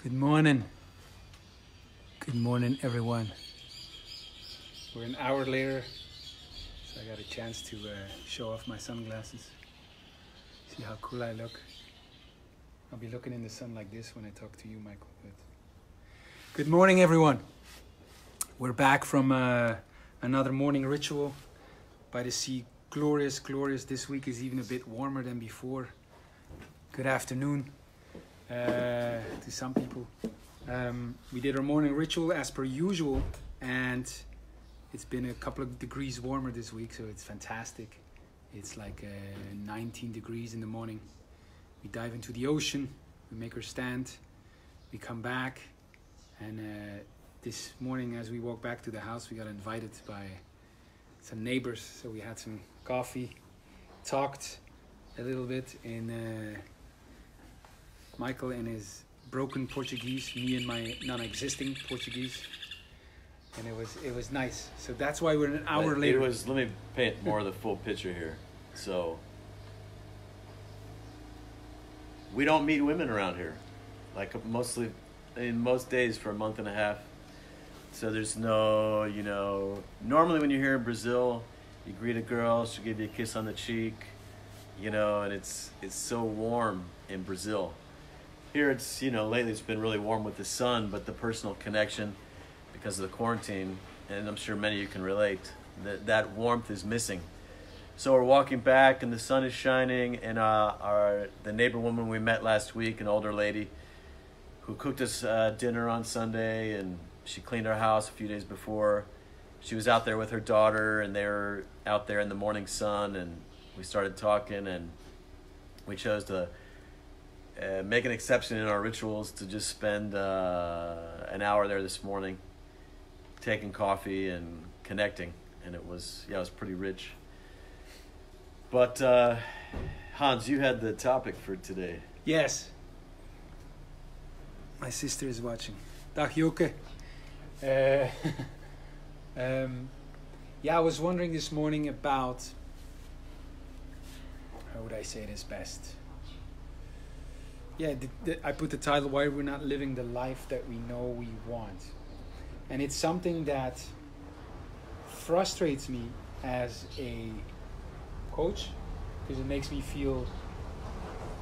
Good morning. Good morning, everyone. We're an hour later, so I got a chance to show off my sunglasses. See how cool I look. I'll be looking in the sun like this when I talk to you, Michael. But good morning, everyone. We're back from another morning ritual by the sea. Glorious, glorious. This week is even a bit warmer than before. Good afternoon to some people. We did our morning ritual as per usual, and it's been a couple of degrees warmer this week, so it's fantastic. It's like 19 degrees in the morning. We dive into the ocean, we make our stand, we come back, and this morning as we walk back to the house, we got invited by some neighbors, so we had some coffee, talked a little bit in Michael in his broken Portuguese, me in my non-existing Portuguese, and it was nice. So that's why we're an hour later. Let me paint more of the full picture here. So we don't meet women around here, like mostly in most days for a month and a half. So there's no, normally when you're here in Brazil, you greet a girl, she'll give you a kiss on the cheek, and it's so warm in Brazil. Here it's, lately it's been really warm with the sun, but the personal connection because of the quarantine, and I'm sure many of you can relate, that warmth is missing. So we're walking back and the sun is shining, and the neighbor woman we met last week, an older lady who cooked us dinner on Sunday, and she cleaned our house a few days before. She was out there with her daughter, and they were out there in the morning sun, and we started talking, and we chose to make an exception in our rituals to just spend an hour there this morning taking coffee and connecting, and it was pretty rich. But Hans, you had the topic for today. Yes. My sister is watching. Dag Joke. I was wondering this morning about, how would I say this best? I put the title, Why We're Not Living the Life That We Know We Want. And it's something that frustrates me as a coach, because it makes me feel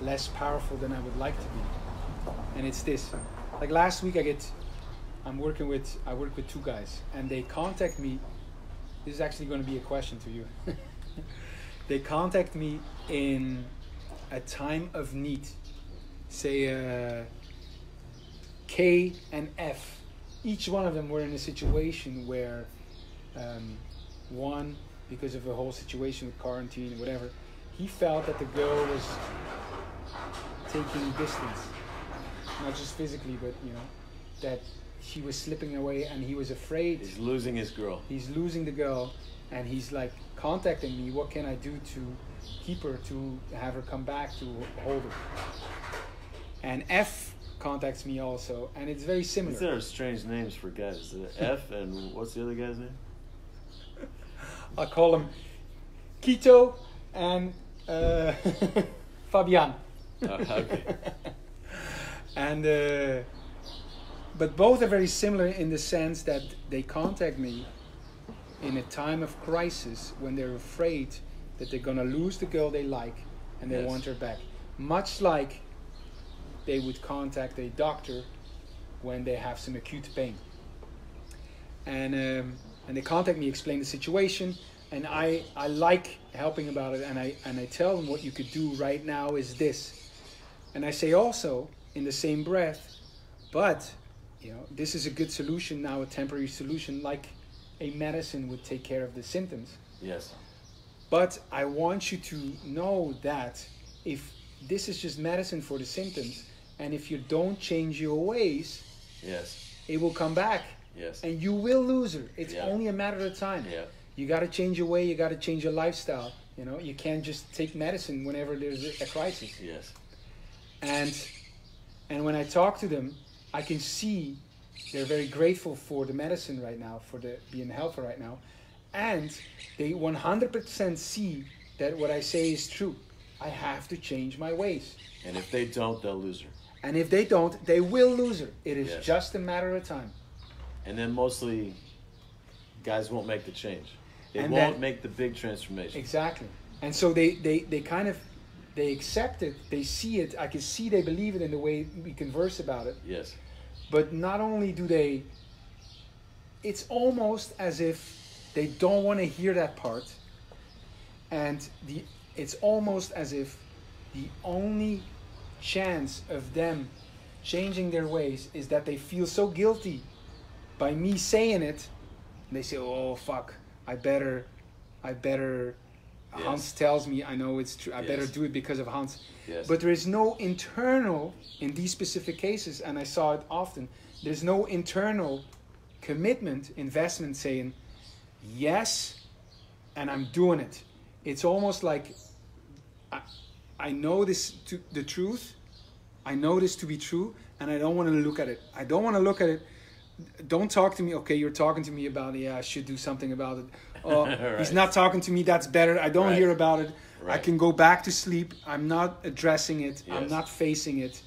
less powerful than I would like to be. And it's this. Like last week I work with two guys, and they contact me. This is actually going to be a question to you. They contact me in a time of need. Say K and F. Each one of them were in a situation where one, because of the whole situation with quarantine or whatever, he felt that the girl was taking distance. Not just physically, but that she was slipping away, and he was afraid. He's losing his girl. He's losing the girl, and he's like contacting me. What can I do to keep her, to have her come back, to hold her? And F contacts me also, and it's very similar. These are strange names for guys. F and what's the other guy's name? I'll call him Quito and Fabian. Okay. And but both are very similar in the sense that they contact me in a time of crisis when they're afraid that they're gonna lose the girl they like, and they want her back. Much like they would contact a doctor when they have some acute pain. And they contact me, explain the situation, and I like helping about it, and I tell them what you could do right now is this. And I say also in the same breath, but this is a good solution now, a temporary solution, like a medicine would take care of the symptoms. Yes. But I want you to know that if this is just medicine for the symptoms, and if you don't change your ways, yes, it will come back. Yes. And you will lose her. It's only a matter of time. Yeah. You got to change your way. You got to change your lifestyle. You can't just take medicine whenever there's a crisis. Yes. And when I talk to them, I can see they're very grateful for the medicine right now, for being healthy right now, and they 100% see that what I say is true. I have to change my ways. And if they don't, they'll lose her. And if they don't, they will lose her. It is Yes. just a matter of time. And then mostly, guys won't make the change. They And won't then- make the big transformation. Exactly. And so they kind of, they accept it, they see it. I can see they believe it in the way we converse about it. Yes. But not only do they, it's almost as if they don't want to hear that part. And it's almost as if the only chance of them changing their ways is that they feel so guilty by me saying it. And they say, oh, fuck, I better, Yes. Hans tells me I know it's true. I better Yes. do it because of Hans. Yes. But there is no internal, in these specific cases, and I saw it often, there's no internal commitment, investment saying, yes, and I'm doing it. It's almost like, I know this the truth, I know this to be true, and I don't want to look at it. I don't want to look at it. Don't talk to me. Okay, you're talking to me about, yeah, I should do something about it. Oh, Right. he's not talking to me, that's better. I don't Right. hear about it. I Right. can go back to sleep. I'm not addressing it. I'm Yes. not facing it.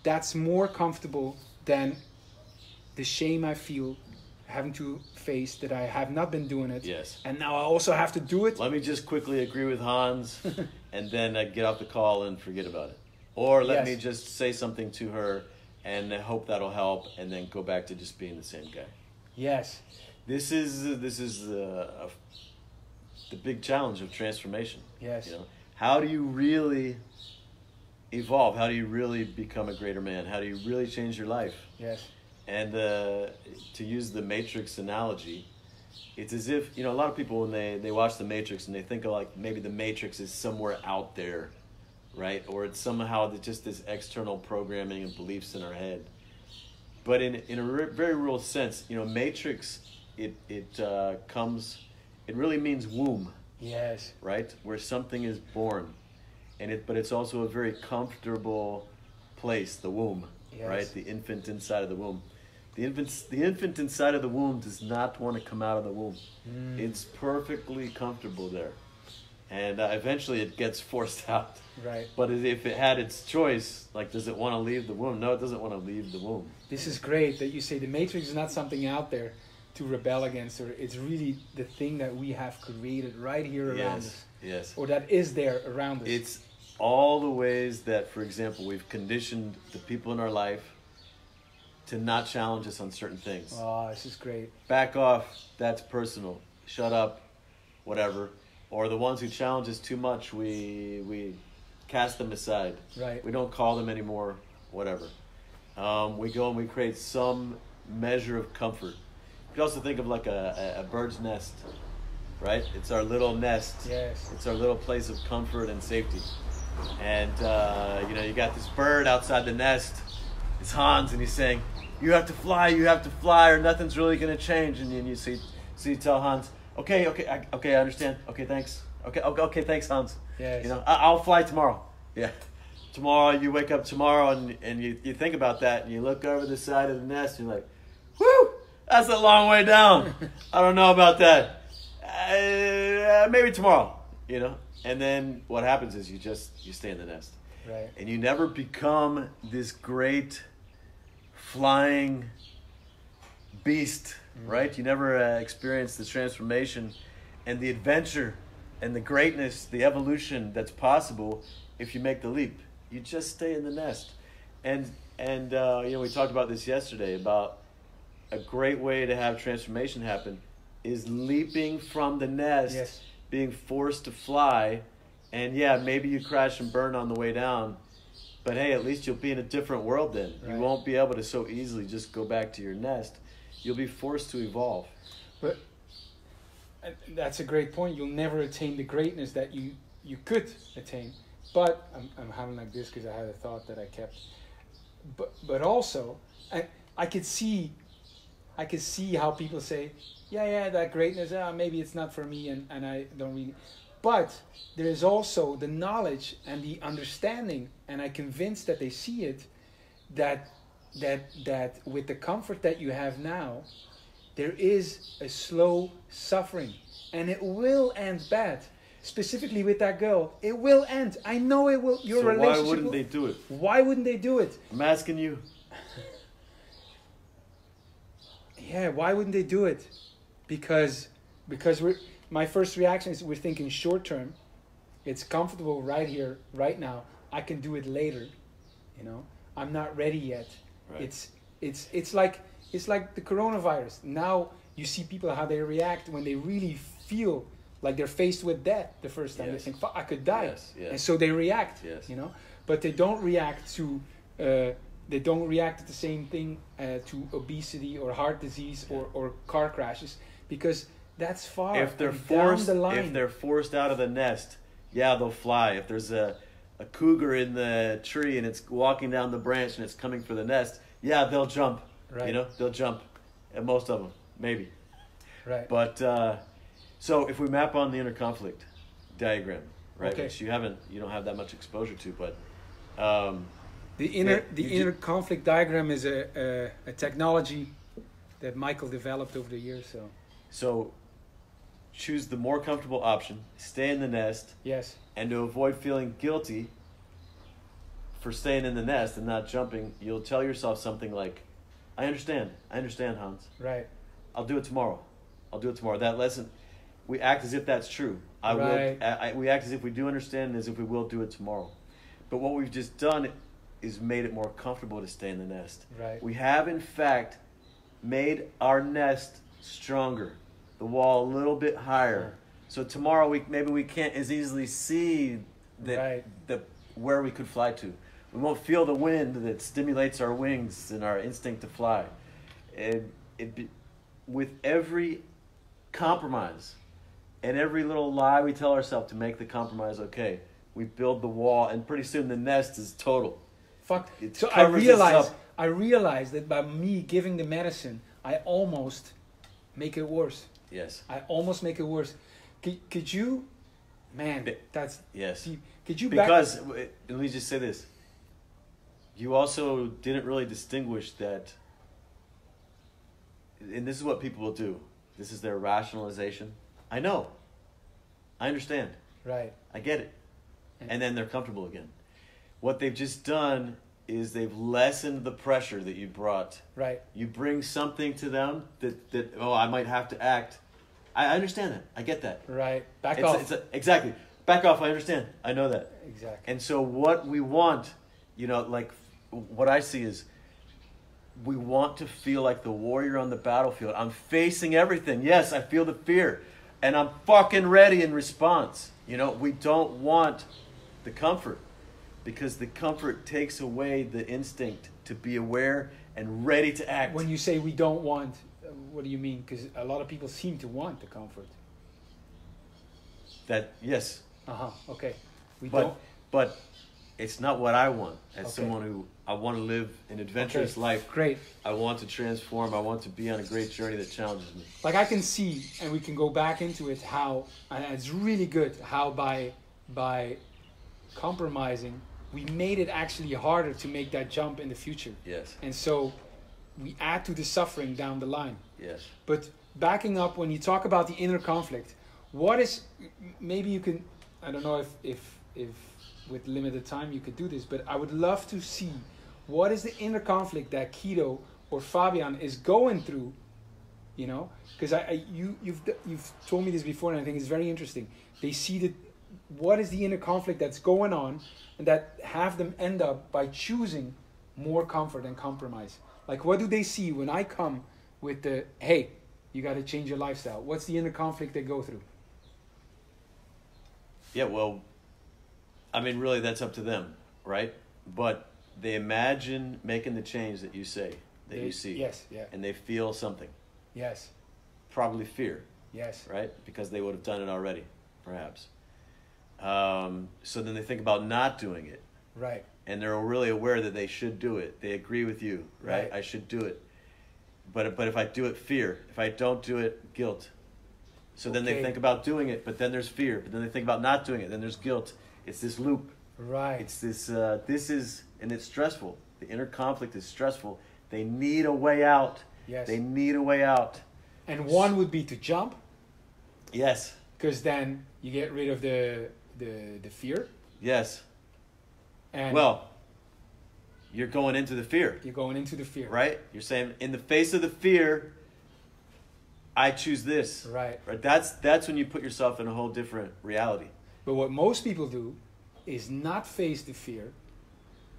That's more comfortable than the shame I feel having to face that I have not been doing it. Yes. And now I also have to do it. Let me just quickly agree with Hans and then get off the call and forget about it. Or let Yes. me just say something to her and I hope that'll help and then go back to just being the same guy. Yes. This is the big challenge of transformation. Yes. You know, how do you really evolve? How do you really become a greater man? How do you really change your life? Yes. And to use the Matrix analogy, it's as if, you know, a lot of people when they watch the Matrix and they think of like maybe the Matrix is somewhere out there, right? Or it's somehow just this external programming and beliefs in our head. But in a very real sense, you know, Matrix, it really means womb, Yes. right? Where something is born. But it's also a very comfortable place, the womb, Yes. right? The infant inside of the womb. The infant inside of the womb does not want to come out of the womb. It's perfectly comfortable there. And eventually it gets forced out. Right. But if it had its choice, like, does it want to leave the womb? No, it doesn't want to leave the womb. This is great that you say the Matrix is not something out there to rebel against, or it's really the thing that we have created right here around us, Yes. or that is there around us. It's all the ways that, for example, we've conditioned the people in our life to not challenge us on certain things. Oh, this is great. Back off, that's personal. Shut up, whatever. Or the ones who challenge us too much, we cast them aside. Right. We don't call them anymore, whatever. We go and we create some measure of comfort. You can also think of like a bird's nest, right? It's our little nest. Yes. It's our little place of comfort and safety. And, you know, you got this bird outside the nest. It's Hans, and he's saying, you have to fly, or nothing's really going to change. And then so you tell Hans, okay, I understand. Okay, thanks. Okay, thanks, Hans. Yes. You know, I'll fly tomorrow. Yeah. Tomorrow, you wake up tomorrow, and you think about that, and you look over the side of the nest, and you're like, whew, that's a long way down. I don't know about that. Maybe tomorrow, you know. And then what happens is you stay in the nest. Right. And you never become this great flying beast, right? You never experience the transformation and the adventure and the greatness, the evolution that's possible if you make the leap. You just stay in the nest. And you know, we talked about this yesterday, about a great way to have transformation happen is leaping from the nest. Yes. Being forced to fly, and yeah, maybe you crash and burn on the way down, but hey, at least you'll be in a different world then. Right. You won't be able to so easily just go back to your nest. You'll be forced to evolve. But that's a great point. You'll never attain the greatness that you could attain. But I'm having like this because I had a thought that I kept. But also, I could see how people say, yeah, that greatness, maybe it's not for me, and I don't really. But there is also the knowledge and the understanding, and I'm convinced that they see it, that with the comfort that you have now, there is a slow suffering, and it will end bad. specifically with that girl, it will end. I know it will. Your so relationship why wouldn't will, they do it? Why wouldn't they do it? I'm asking you. Yeah, why wouldn't they do it? Because my first reaction is we're thinking short term. It's comfortable right here, right now. I can do it later. You know, I'm not ready yet. Right. It's like the coronavirus. Now you see people how they react when they really feel like they're faced with death the first time. They think, "Fuck, I could die," and so they react. You know, but they don't react to. They don't react to the same thing to obesity or heart disease or car crashes because that's far. If they're forced, if they're forced out of the nest, they'll fly. If there's a cougar in the tree and it's walking down the branch and it's coming for the nest, they'll jump. Right. You know, they'll jump. And most of them, maybe. Right. But so if we map on the inner conflict diagram, right, okay. which you don't have that much exposure to, but the inner conflict diagram is a technology that Michael developed over the years. So choose the more comfortable option, stay in the nest. Yes. And to avoid feeling guilty for staying in the nest and not jumping, you'll tell yourself something like, I understand, Hans. Right. I'll do it tomorrow. That lesson, we act as if that's true. We act as if we do understand and as if we will do it tomorrow. But what we've just done is made it more comfortable to stay in the nest. Right. We have, in fact, made our nest stronger, the wall a little bit higher. So tomorrow maybe we can't as easily see where we could fly to. We won't feel the wind that stimulates our wings and our instinct to fly. With every compromise and every little lie we tell ourselves to make the compromise okay, we build the wall, and pretty soon the nest is total. Fuck. So I realized that by me giving the medicine, I almost make it worse. Yes. I almost make it worse. Could you, man? That's yes. deep. Could you let me just say this. You also didn't really distinguish that, and this is what people will do. This is their rationalization. I know. I understand. Right. I get it. And then they're comfortable again. What they've just done is they've lessened the pressure that you brought. Right. You bring something to them that I might have to act. I understand that. I get that. Right. Back off. Exactly. Back off. I understand. I know that. Exactly. And so what we want, like what I see is we want to feel like the warrior on the battlefield. I'm facing everything. Yes, I feel the fear. And I'm fucking ready in response. We don't want the comfort, because the comfort takes away the instinct to be aware and ready to act. When you say we don't want, what do you mean? Because a lot of people seem to want the comfort. Yes. Okay. But it's not what I want as someone who I want to live an adventurous life. Great. I want to transform. I want to be on a great journey that challenges me. Like I can see, and we can go back into it, how, and it's really good, how by compromising, we made it actually harder to make that jump in the future. Yes. And so we add to the suffering down the line. Yes. But backing up, when you talk about the inner conflict, what is, maybe you can, I don't know if with limited time you could do this, but I would love to see what is the inner conflict that Keto or Fabian is going through, because you've told me this before, and I think it's very interesting. They see what is the inner conflict that's going on, and that have them end up by choosing more comfort and compromise. Like, what do they see when I come with hey, you got to change your lifestyle? What's the inner conflict they go through? Yeah, well, I mean, really, that's up to them, right? But they imagine making the change that you say, you see. Yes, yeah. And they feel something. Yes. Probably fear. Yes. Right? Because they would have done it already, perhaps. So then they think about not doing it. Right. And they're really aware that they should do it. They agree with you, right? I should do it. But if I do it, fear. If I don't do it, guilt. So then they think about doing it, but then there's fear. But then they think about not doing it, then there's guilt. It's this loop. Right. It's this, and it's stressful. The inner conflict is stressful. They need a way out. Yes. They need a way out. And one would be to jump. Yes. because then you get rid of the fear. Yes. And well, you're going into the fear. You're going into the fear. Right? You're saying, in the face of the fear, I choose this. Right. That's when you put yourself in a whole different reality. But what most people do is not face the fear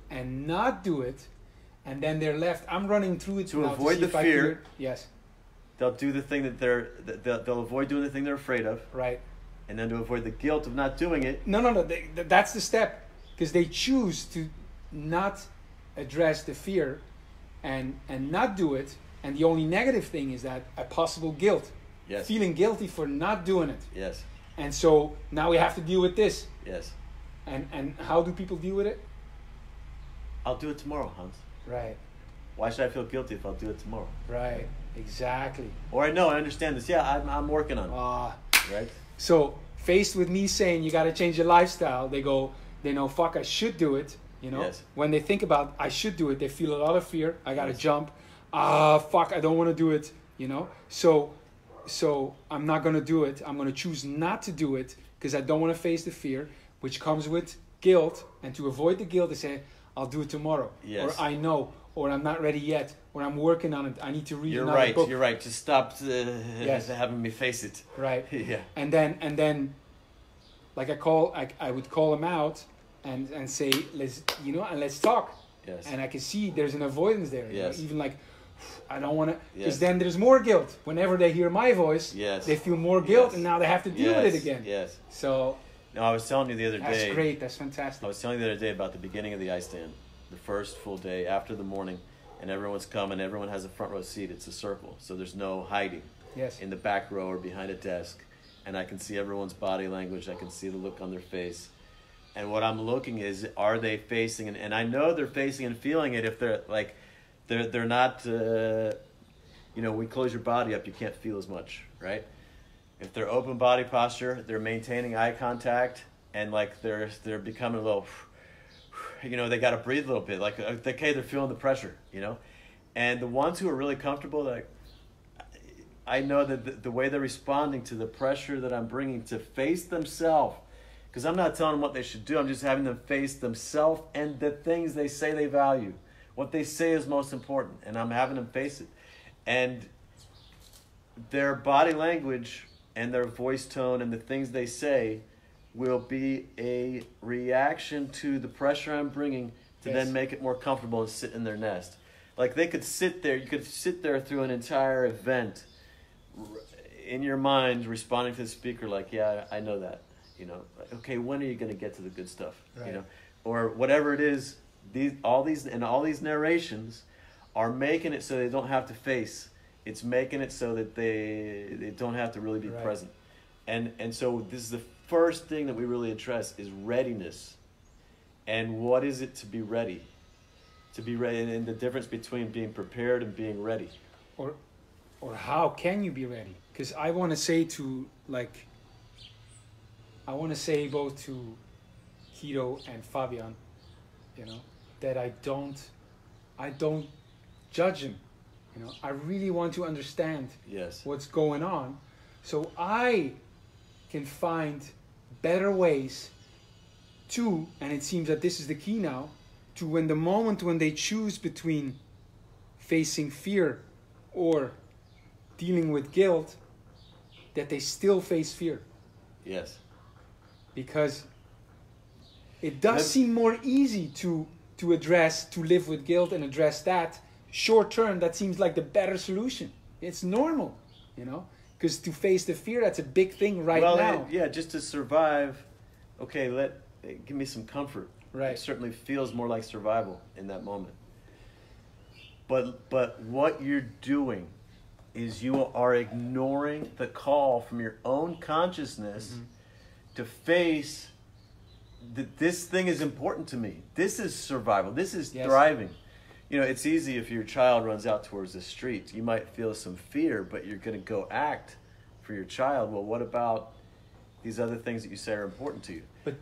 and not do it, and then they're left. I'm running through it to avoid the fear. Yes. They'll do the thing that they'll avoid doing the thing they're afraid of. Right. And then to avoid the guilt of not doing it. No. That's the step, because they choose to not address the fear and not do it. And the only negative thing is that a possible guilt. Yes. Feeling guilty for not doing it. Yes. And so now we have to deal with this. Yes. And how do people deal with it? I'll do it tomorrow, Hans. Right. Why should I feel guilty if I'll do it tomorrow? Right. Exactly. Or I understand this. Yeah, I'm working on it. Right. So faced with me saying you got to change your lifestyle, they know, fuck, I should do it. You know. Yes. When they think about I should do it, they feel a lot of fear. I got to jump. Fuck, I don't want to do it. You know. So I'm not going to do it. I'm going to choose not to do it because I don't want to face the fear, which comes with guilt. And to avoid the guilt, they say, I'll do it tomorrow. Yes. Or I know. Or I'm not ready yet. Or I'm working on it. I need to read another book. You're right. Just stop having me face it. Right. Yeah. And then, like I would call them out and say, let's talk. Yes. And I can see there's an avoidance there. Yes. Even like, I don't want to, because Yes. then there's more guilt. Whenever they hear my voice, Yes. they feel more guilt, Yes. and now they have to deal with it again. Yes. So. No, I was telling you the other day. That's great. That's fantastic. I was telling you the other day about the beginning of the ice stand, the first full day after the morning, and everyone's coming. Everyone has a front row seat. It's a circle, so there's no hiding. Yes. In the back row or behind a desk, and I can see everyone's body language. I can see the look on their face, and what I'm looking is, are they facing? And I know they're facing and feeling it. If they're like, they're not. We close your body up, you can't feel as much, right? If they're open body posture, they're maintaining eye contact, and like they're becoming a little, they got to breathe a little bit. Like, okay, they're feeling the pressure, And the ones who are really comfortable, like, I know that the way they're responding to the pressure that I'm bringing to face themselves, because I'm not telling them what they should do. I'm just having them face themselves and the things they say they value, what they say is most important, and I'm having them face it. And their body language and their voice tone and the things they say will be a reaction to the pressure I'm bringing to then make it more comfortable and sit in their nest. Like, they could sit there, you could sit there through an entire event in your mind responding to the speaker like, yeah, I know that. Okay, when are you going to get to the good stuff? Right. Or whatever it is, all these narrations are making it so they don't have to face. It's making it so that they don't have to really be present. And so this is the first thing that we really address is readiness. And what is it to be ready? To be ready, and the difference between being prepared and being ready. Or how can you be ready? Because I want to say both to Guido and Fabian, that I don't judge him. I really want to understand what's going on, so I can find better ways to, and it seems that this is the key now, to when they choose between facing fear or dealing with guilt, that they still face fear. Yes. Because it does seem more easy to live with guilt and address that. Short term, that seems like the better solution. It's normal, because to face the fear, that's a big thing now. Just to survive. Okay, give me some comfort. Right. It certainly feels more like survival in that moment. But what you're doing is you are ignoring the call from your own consciousness to face that this thing is important to me. This is survival. This is thriving. It's easy if your child runs out towards the street. You might feel some fear, but you're going to go act for your child. Well, what about these other things that you say are important to you? But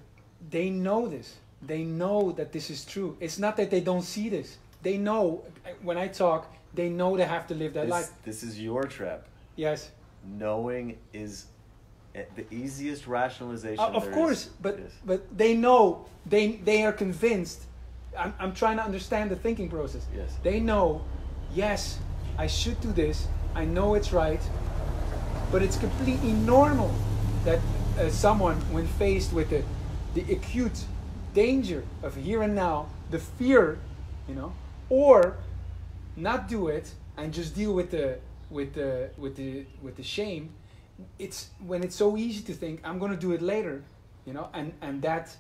they know this. They know that this is true. It's not that they don't see this. They know, when I talk, they know they have to live that life. This is your trap. Yes. Knowing is The easiest rationalization. Of course, is, but they know, they are convinced. I'm trying to understand the thinking process. Yes. They know, yes, I should do this. I know it's right, but it's completely normal that someone, when faced with the acute danger of here and now, the fear, or not do it and just deal with the shame. It's when it's so easy to think I'm going to do it later, and that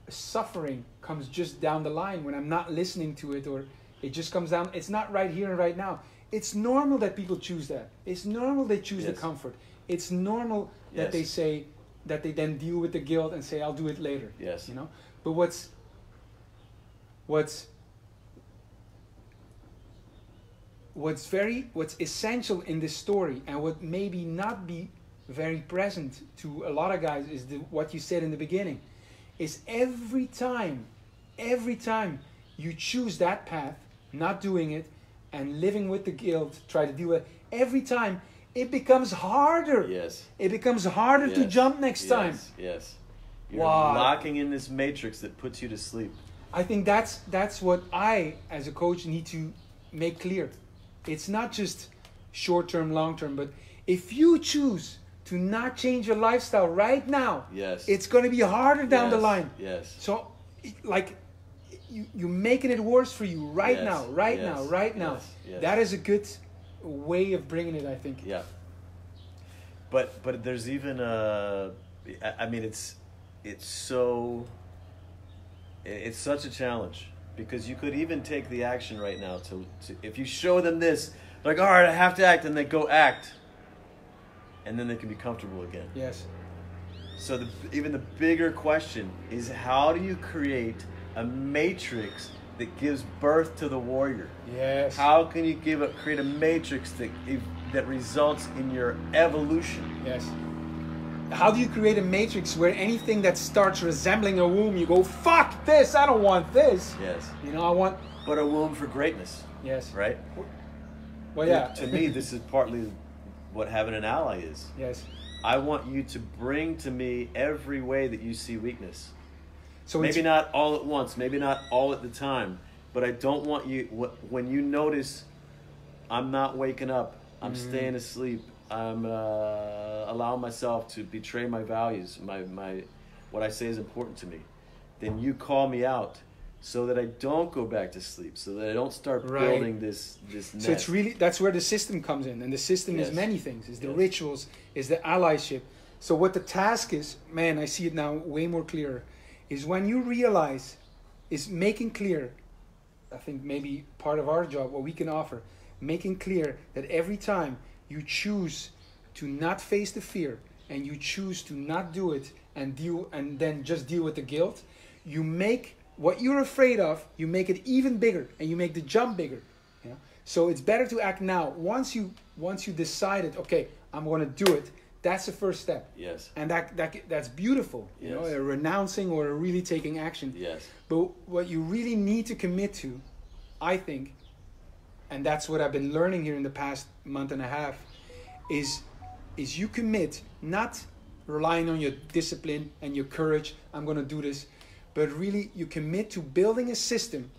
suffering comes just down the line when I'm not listening to it, or it just comes down. It's not right here and right now. It's normal that people choose that. It's normal they choose the comfort. It's normal that they say that they then deal with the guilt and say I'll do it later. Yes. But what's essential in this story, and what maybe not be very present to a lot of guys, is what you said in the beginning, is every time you choose that path, not doing it, and living with the guilt, try to do it, every time it becomes harder. Yes. It becomes harder to jump next time. Yes. You're locking in this matrix that puts you to sleep. I think that's what I, as a coach, need to make clear. It's not just short-term, long-term, but if you choose to not change your lifestyle right now, it's going to be harder down the line. Yes. So, like, you're making it worse for you right now. Yes. That is a good way of bringing it, I think. Yeah. But there's even it's such a challenge, because you could even take the action right now to if you show them this, like, all right, I have to act, and they go act, and then they can be comfortable again. Yes. So even the bigger question is, how do you create a matrix that gives birth to the warrior? Yes. How can you create a matrix that results in your evolution? Yes. How do you create a matrix where anything that starts resembling a womb, you go, fuck this, I don't want this. Yes. I want... But a womb for greatness. Yes. Right? Well, yeah. To me, this is partly what having an ally is. Yes. I want you to bring to me every way that you see weakness. So maybe not all at once, maybe not all at the time, but I don't want you, when you notice I'm not waking up, I'm staying asleep, I'm allowing myself to betray my values, my what I say is important to me, then you call me out so that I don't go back to sleep, so that I don't start building this nest. So it's really, that's where the system comes in, and the system is many things. Is the rituals, is the allyship. So what the task is, man, I see it now way more clearer, is when you realize, is making clear, I think maybe part of our job, what we can offer, making clear that every time you choose to not face the fear, and you choose to not do it and then just deal with the guilt, you make what you're afraid of, you make it even bigger, and you make the jump bigger. So it's better to act now. Once you decided, okay, I'm going to do it, that's the first step. Yes. And that's beautiful, you know, a renouncing or a really taking action. Yes. But what you really need to commit to, I think, and that's what I've been learning here in the past month and a half, is you commit, not relying on your discipline and your courage, I'm going to do this, but really you commit to building a system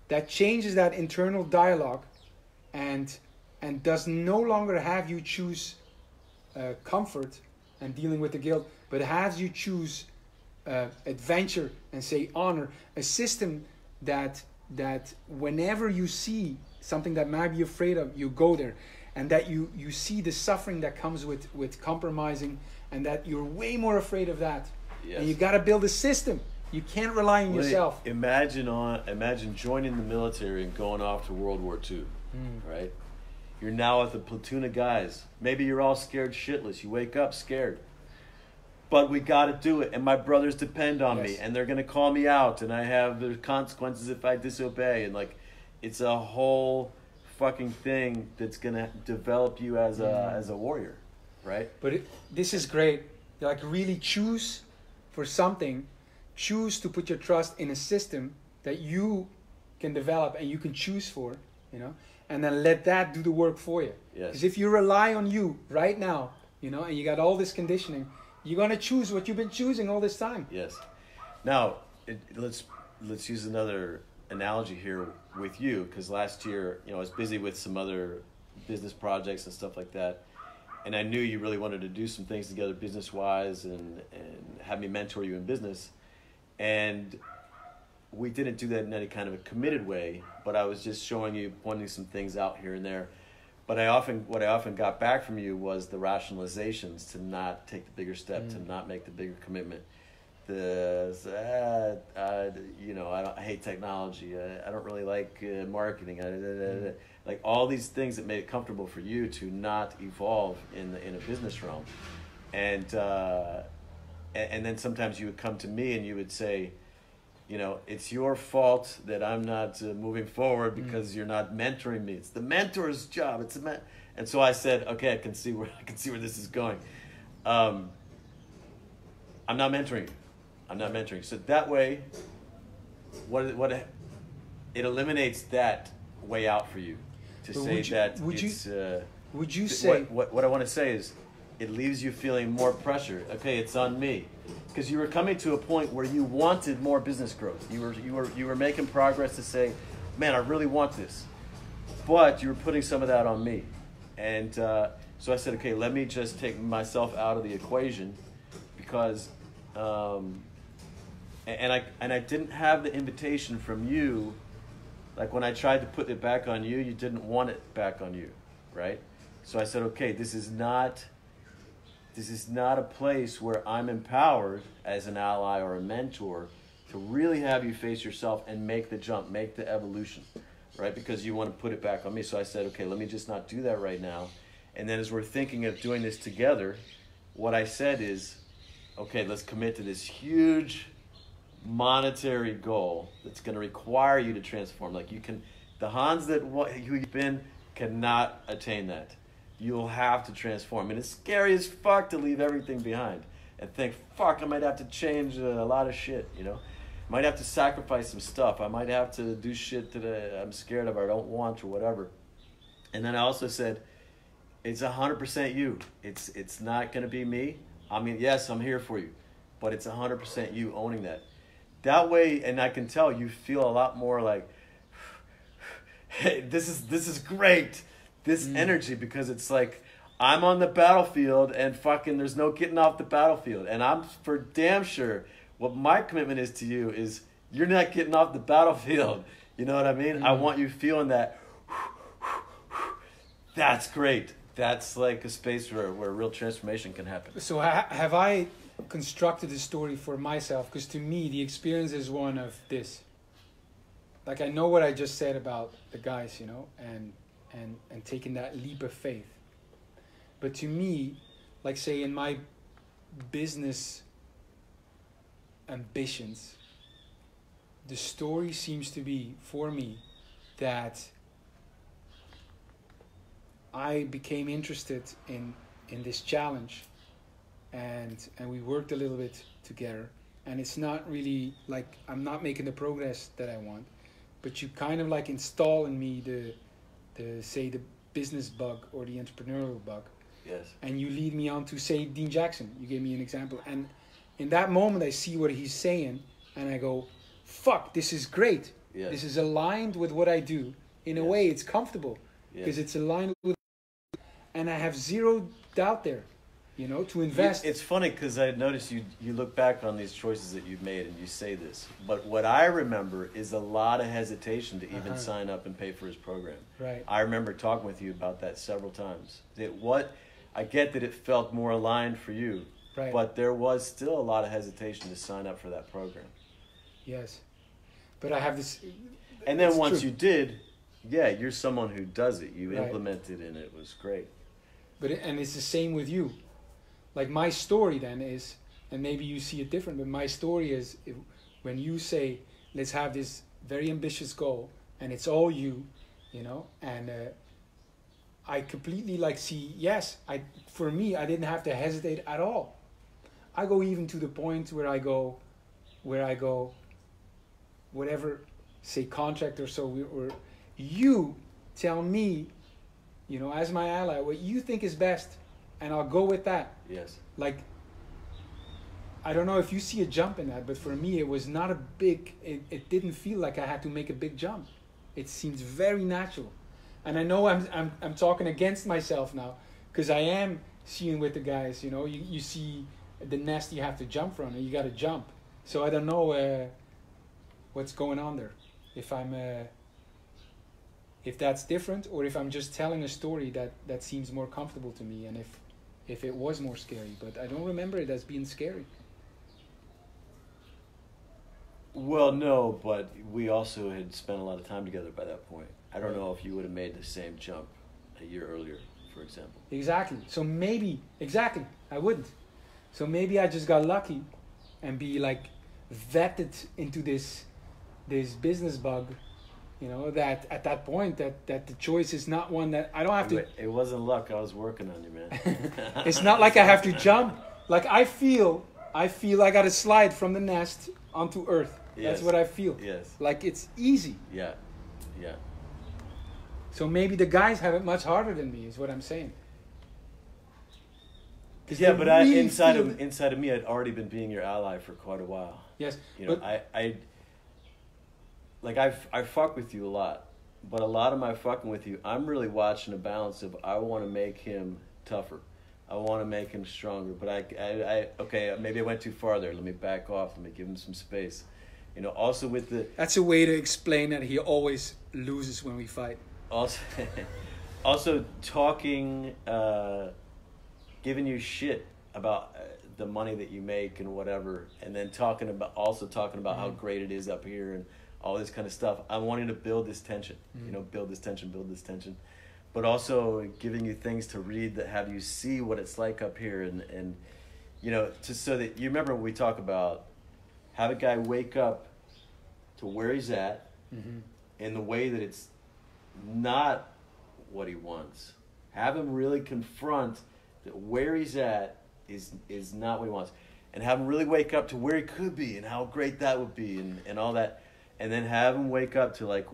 that changes that internal dialogue and does no longer have you choose comfort and dealing with the guilt, but has you choose adventure and say honor, a system that whenever you see something that might be afraid of, you go there, and that you see the suffering that comes with compromising, and that you're way more afraid of that. Yes. And you got to build a system. You can't rely on yourself. Imagine joining the military and going off to World War II, right? You're now with a platoon of guys. Maybe you're all scared shitless. You wake up scared. But we got to do it, and my brothers depend on me, and they're going to call me out, and there's consequences if I disobey, and like, it's a whole fucking thing that's going to develop you as a warrior, right? But this is great. Like, really choose for something. Choose to put your trust in a system that you can develop and you can choose for, you know, and then let that do the work for you. Yes. Because if you rely on you right now you know, and you got all this conditioning. You're gonna choose what you've been choosing all this time. Yes. Now, let's use another analogy here with you, because last year, you know, I was busy with some other business projects and stuff like that, and I knew you really wanted to do some things together business-wise and have me mentor you in business, and we didn't do that in any kind of a committed way, but I was just showing you, pointing some things out here and there. But what I often got back from you was the rationalizations to not take the bigger step, to not make the bigger commitment. You know, I hate technology. I don't really like marketing. Like all these things that made it comfortable for you to not evolve in a business realm. And then sometimes you would come to me and you would say, you know, it's your fault that I'm not moving forward because you're not mentoring me. It's the mentor's job. And so I said, okay, I can see where this is going. I'm not mentoring you. I'm not mentoring. So that way, what it eliminates that way out for you to say that it's. Would you say what I want to say is, it leaves you feeling more pressure. Okay, it's on me, because you were coming to a point where you wanted more business growth. You were making progress to say, man, I really want this, but you were putting some of that on me, and so I said, okay, let me just take myself out of the equation, because. And I didn't have the invitation from you, like when I tried to put it back on you, you didn't want it back on you, right? So I said, okay, this is not a place where I'm empowered as an ally or a mentor to really have you face yourself and make the jump, make the evolution, right? Because you want to put it back on me. So I said, okay, let me just not do that right now. And then as we're thinking of doing this together, what I said is, okay, let's commit to this huge monetary goal that's going to require you to transform. Like the Hans who you've been cannot attain that. You'll have to transform. And it's scary as fuck to leave everything behind and think, fuck, I might have to change a lot of shit, you know? Might have to sacrifice some stuff. I might have to do shit that I'm scared of or I don't want or whatever. And then I also said, it's 100% you. It's not going to be me. I mean, yes, I'm here for you, but it's 100% you owning that. That way, and I can tell you feel a lot more like, hey, this is great. This energy, because it's like I'm on the battlefield and fucking there's no getting off the battlefield. And I'm for damn sure what my commitment is to you is you're not getting off the battlefield. You know what I mean? I want you feeling that. That's great. That's like a space where real transformation can happen. So have I constructed a story for myself? Because to me, the experience is one of this. Like I know what I just said about the guys, you know, and taking that leap of faith. But to me, like say in my business ambitions, the story seems to be for me that I became interested in this challenge and we worked a little bit together, and it's not really like I'm not making the progress that I want, but you kind of like install in me the business bug or the entrepreneurial bug. Yes. And you lead me on to say Dean Jackson. You gave me an example, and in that moment I see what he's saying and I go, fuck, this is great. Yes. This is aligned with what I do. In a way it's comfortable because it's aligned with, and I have zero doubt there, you know, to invest. It's funny because I noticed you look back on these choices that you've made and you say this, but what I remember is a lot of hesitation to even sign up and pay for his program. Right. I remember talking with you about that several times. I get that it felt more aligned for you, but there was still a lot of hesitation to sign up for that program. Yes, but I have this. And then once you did, you're someone who does it. You implemented it and it was great. And it's the same with you. Like my story then is, and maybe you see it different, but my story is when you say, let's have this very ambitious goal and it's all you, you know, and I completely like see, for me, I didn't have to hesitate at all. I go even to the point where I go, whatever, say contract or so, or you tell me, you know, as my ally, what you think is best, and I'll go with that. Yes. Like, I don't know if you see a jump in that, but for me it was not a big, it didn't feel like I had to make a big jump. It seems very natural. And I know I'm talking against myself now, because I am seeing with the guys, you know, you see the nest you have to jump from, and you got to jump. So I don't know what's going on there. If that's different, or if I'm just telling a story that seems more comfortable to me, and if it was more scary. But I don't remember it as being scary. Well, no, but we also had spent a lot of time together by that point. I don't know if you would have made the same jump a year earlier, for example. Exactly. So maybe, exactly, I wouldn't. So maybe I just got lucky and be like vetted into this business bug, you know, that at that point that the choice is not one that I don't have to. It wasn't luck. I was working on you, man. It's not like I have to jump. Like I feel I got to slide from the nest onto earth. Yes. That's what I feel. Yes. Like it's easy. Yeah. Yeah. So maybe the guys have it much harder than me, is what I'm saying. Yeah, but really inside of me, I'd already been being your ally for quite a while. Yes. You know, I fuck with you a lot, but a lot of my fucking with you, I'm really watching a balance of I want to make him tougher. I want to make him stronger, but I okay, maybe I went too far there. Let me back off. Let me give him some space. You know, also with the... That's a way to explain that he always loses when we fight. Also talking, giving you shit about the money that you make and whatever, and then talking about how great it is up here and all this kind of stuff. I'm wanting to build this tension, you know, build this tension, but also giving you things to read that have you see what it's like up here, and you know, just so that you remember when we talk about have a guy wake up to where he's at in the way that it's not what he wants. Have him really confront that where he's at is not what he wants, and have him really wake up to where he could be and how great that would be and all that, and then have him wake up to like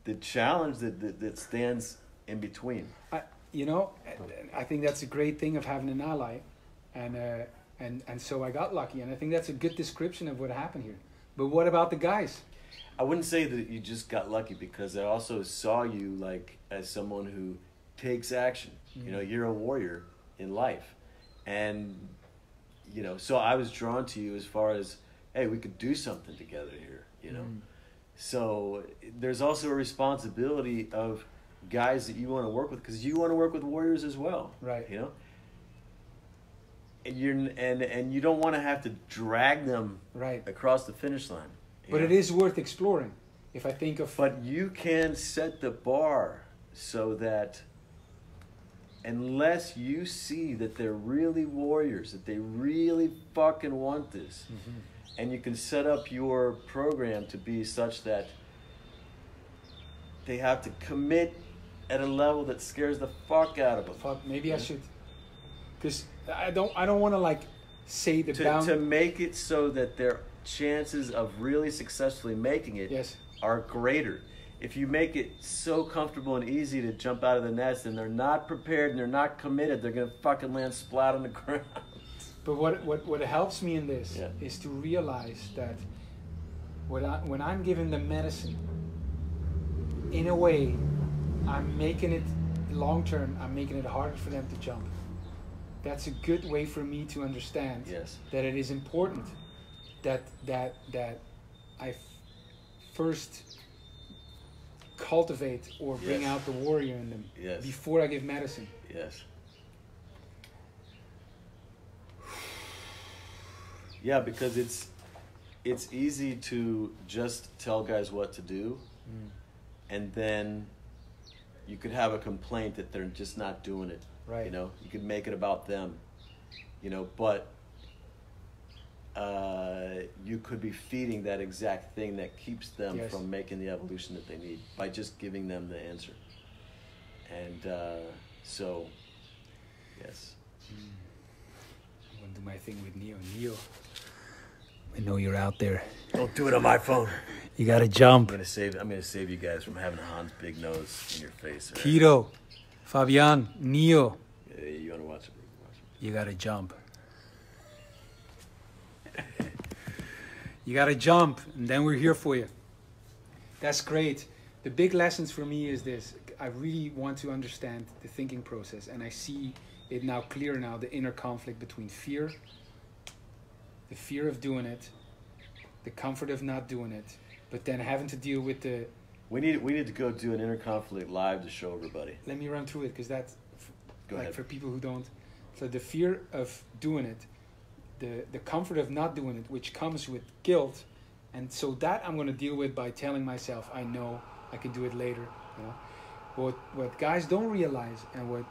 the challenge that stands in between. I think that's a great thing of having an ally, and so I got lucky, and I think that's a good description of what happened here. But what about the guys? I wouldn't say that you just got lucky, because I also saw you like as someone who takes action. You know, you're a warrior in life, and you know, so I was drawn to you as far as, hey, we could do something together here, you know. So there's also a responsibility of guys that you want to work with, because you want to work with warriors as well, right? You know, and you don't want to have to drag them right across the finish line. But it is worth exploring. If I think of... But you can set the bar so that unless you see that they're really warriors, that they really fucking want this, and you can set up your program to be such that they have to commit at a level that scares the fuck out of them. Fuck, maybe I should... Because I don't want to like say the to make it so that their chances of really successfully making it are greater. If you make it so comfortable and easy to jump out of the nest, and they're not prepared and they're not committed, they're gonna fucking land splat on the ground. But what helps me in this is to realize that when I'm giving them medicine, in a way, I'm making it long term. I'm making it harder for them to jump. That's a good way for me to understand that it is important that I first cultivate or bring out the warrior in them before I give medicine. Yes. Yeah, because it's easy to just tell guys what to do, and then you could have a complaint that they're just not doing it. Right. You know, you could make it about them. You know, but you could be feeding that exact thing that keeps them from making the evolution that they need by just giving them the answer. And so, yes. I'm gonna do my thing with Neo. Neo, I know you're out there. Don't do it on my phone. You gotta jump. I'm gonna save you guys from having Hans' big nose in your face. Right? Keto, Fabian, Neo. Yeah, you wanna watch it? you gotta jump. You gotta jump, and then we're here for you. That's great. The big lessons for me is this. I really want to understand the thinking process, and I see it now clear now, the inner conflict between fear, the fear of doing it, the comfort of not doing it, but then having to deal with the... We need to go do an inner conflict live to show everybody. Let me run through it, because that's Go like ahead. for people who don't. So the fear of doing it, the comfort of not doing it, which comes with guilt, and so that I'm going to deal with by telling myself, I know I can do it later. You know, what guys don't realize, and what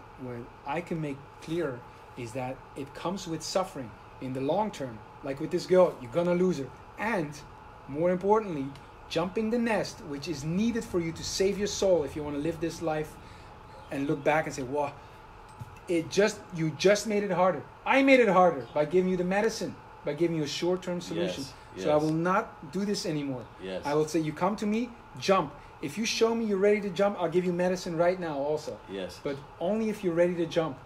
I can make clear, is that it comes with suffering in the long term. Like with this girl, you're gonna lose her, and more importantly, jumping the nest, which is needed for you to save your soul if you want to live this life, and look back and say, wow, you just made it harder. I made it harder by giving you the medicine, by giving you a short-term solution. Yes, So I yes. will not do this anymore. Yes. I will say, you come to me, jump. If you show me you're ready to jump, I'll give you medicine right now also. Yes. But only if you're ready to jump.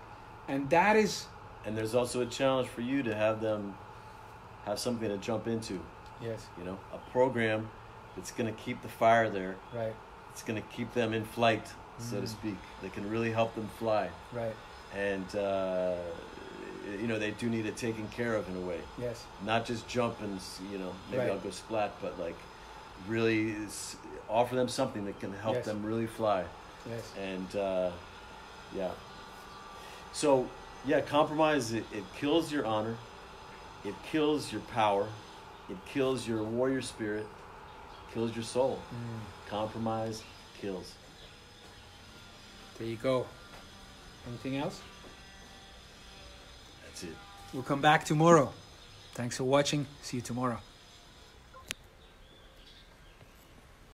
And that is... And there's also a challenge for you to have them have something to jump into. Yes. You know, a program that's going to keep the fire there. Right. It's going to keep them in flight, so to speak. That can really help them fly. Right. And, you know, they do need it taken care of in a way. Yes. Not just jump and, you know, maybe Right. I'll go splat, but like really offer them something that can help Yes. them really fly. Yes. And, yeah. So, yeah, compromise, it kills your honor. It kills your power. It kills your warrior spirit. Kills your soul. Compromise kills. There you go. Anything else? That's it. We'll come back tomorrow. Thanks for watching. See you tomorrow.